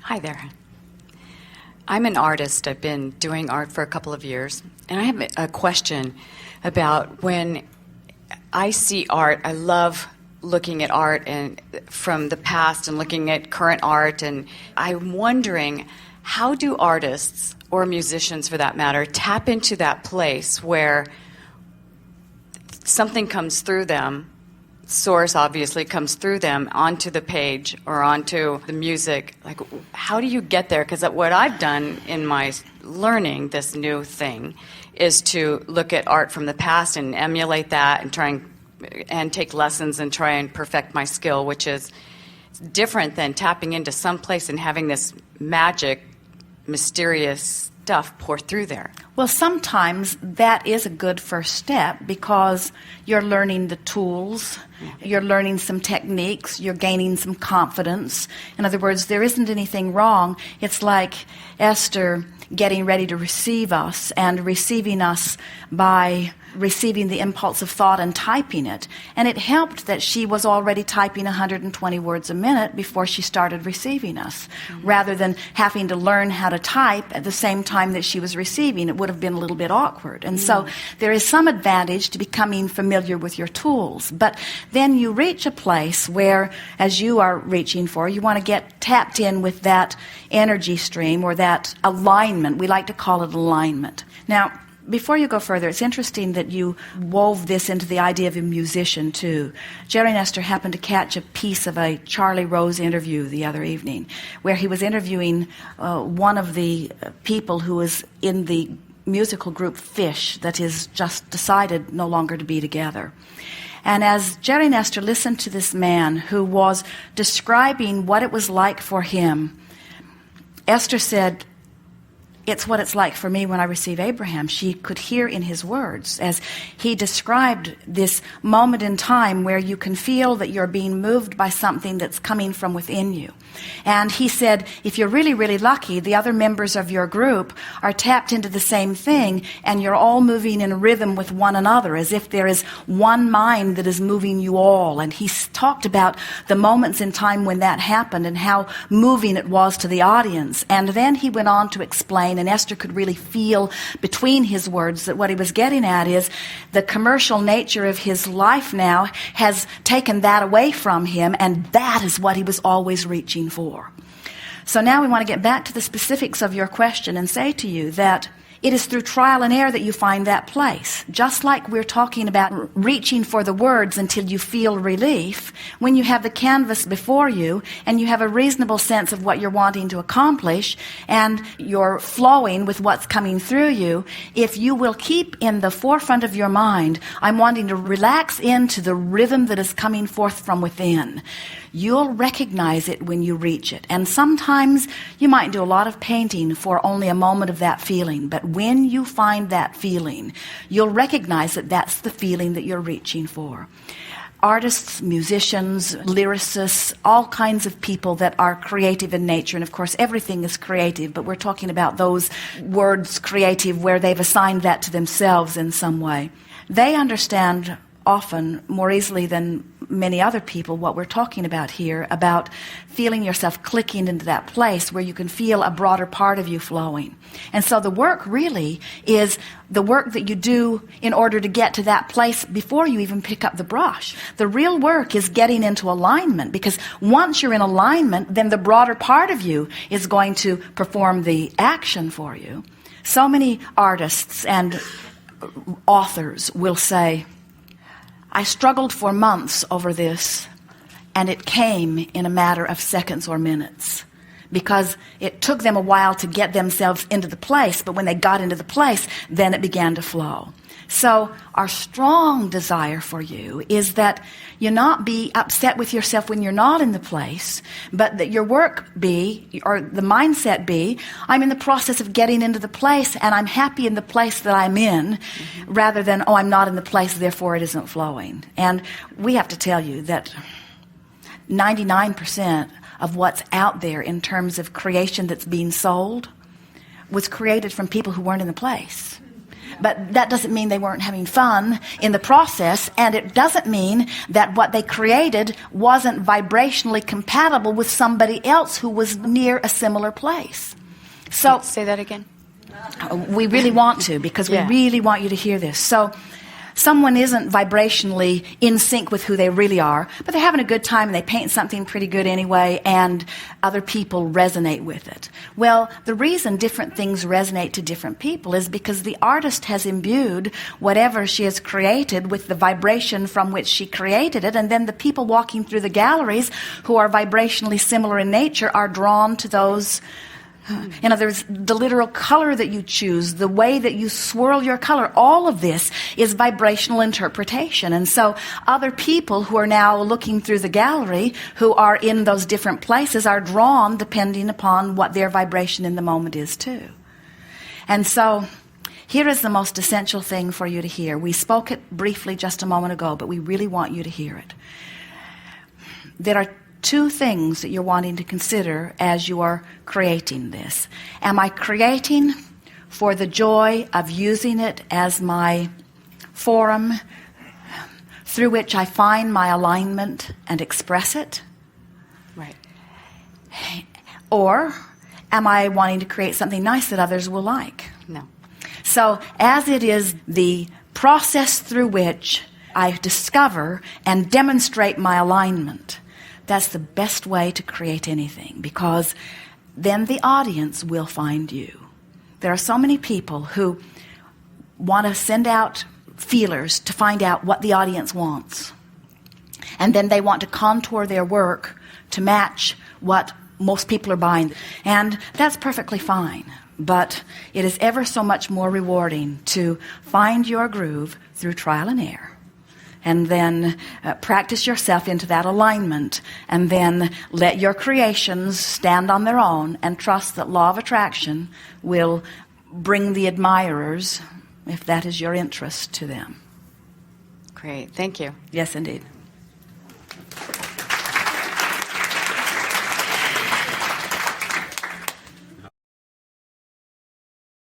Hi there. I'm an artist. I've been doing art for a couple of years, and I have a question about when I see art. I love looking at art and from the past and looking at current art, and I'm wondering, how do artists, or musicians for that matter, tap into that place where something comes through them, source obviously comes through them onto the page or onto the music? Like, how do you get there? Because what I've done in my learning this new thing is to look at art from the past and emulate that and try and take lessons and try and perfect my skill, which is different than tapping into some place and having this magic, mysterious stuff pour through there. Well, sometimes that is a good first step because you're learning the tools, you're learning some techniques, you're gaining some confidence. In other words, there isn't anything wrong. It's like Esther getting ready to receive us and receiving us by receiving the impulse of thought and typing it. And it helped that she was already typing 120 words a minute before she started receiving us, rather than having to learn how to type at the same time that she was receiving. It would have been a little bit awkward. And so there is some advantage to becoming familiar with your tools. But then you reach a place where, as you are reaching for, you want to get tapped in with that energy stream or that alignment. We like to call it alignment. Now, before you go further, it's interesting that you wove this into the idea of a musician, too. Jerry and Esther happened to catch a piece of a Charlie Rose interview the other evening, where he was interviewing one of the people who was in the musical group Fish that is just decided no longer to be together. And as Jerry and Esther listened to this man who was describing what it was like for him, Esther said, "It's what it's like for me when I receive Abraham." She could hear in his words as he described this moment in time where you can feel that you're being moved by something that's coming from within you. And he said, if you're really, really lucky, the other members of your group are tapped into the same thing, and you're all moving in rhythm with one another, as if there is one mind that is moving you all. And he talked about the moments in time when that happened and how moving it was to the audience. And then he went on to explain, and Esther could really feel between his words that what he was getting at is the commercial nature of his life now has taken that away from him, and that is what he was always reaching for. So now we want to get back to the specifics of your question and say to you that it is through trial and error that you find that place. Just like we're talking about reaching for the words until you feel relief, when you have the canvas before you and you have a reasonable sense of what you're wanting to accomplish and you're flowing with what's coming through you, if you will keep in the forefront of your mind, I'm wanting to relax into the rhythm that is coming forth from within, you'll recognize it when you reach it. And sometimes you might do a lot of painting for only a moment of that feeling, but when you find that feeling, you'll recognize that that's the feeling that you're reaching for. Artists, musicians, lyricists, all kinds of people that are creative in nature, and of course everything is creative, but we're talking about those words creative where they've assigned that to themselves in some way. They understand often more easily than many other people what we're talking about here, about feeling yourself clicking into that place where you can feel a broader part of you flowing. And so the work really is the work that you do in order to get to that place before you even pick up the brush. The real work is getting into alignment, because once you're in alignment, then the broader part of you is going to perform the action for you. So many artists and authors will say, I struggled for months over this, and it came in a matter of seconds or minutes, because it took them a while to get themselves into the place, but when they got into the place, then it began to flow. So our strong desire for you is that you not be upset with yourself when you're not in the place, but that your work be, or the mindset be, I'm in the process of getting into the place and I'm happy in the place that I'm in, rather than, oh, I'm not in the place, therefore it isn't flowing. And we have to tell you that 99% of what's out there in terms of creation that's being sold was created from people who weren't in the place. But that doesn't mean they weren't having fun in the process, and it doesn't mean that what they created wasn't vibrationally compatible with somebody else who was near a similar place. So say that again. We really want to, because we really want you to hear this. So someone isn't vibrationally in sync with who they really are, but they're having a good time and they paint something pretty good anyway, and other people resonate with it. Well, the reason different things resonate to different people is because the artist has imbued whatever she has created with the vibration from which she created it, and then the people walking through the galleries who are vibrationally similar in nature are drawn to those. In other words, the literal color that you choose, the way that you swirl your color, all of this is vibrational interpretation. And so other people who are now looking through the gallery, who are in those different places, are drawn depending upon what their vibration in the moment is too. And so here is the most essential thing for you to hear. We spoke it briefly just a moment ago, but we really want you to hear it. There are two things that you're wanting to consider as you are creating this. Am I creating for the joy of using it as my forum through which I find my alignment and express it? Right. Or am I wanting to create something nice that others will like? No. So as it is the process through which I discover and demonstrate my alignment, that's the best way to create anything, because then the audience will find you. There are so many people who want to send out feelers to find out what the audience wants. And then they want to contour their work to match what most people are buying. And that's perfectly fine. But it is ever so much more rewarding to find your groove through trial and error. And then practice yourself into that alignment, and then let your creations stand on their own and trust that law of attraction will bring the admirers, if that is your interest, to them. Great. Thank you. Yes, indeed.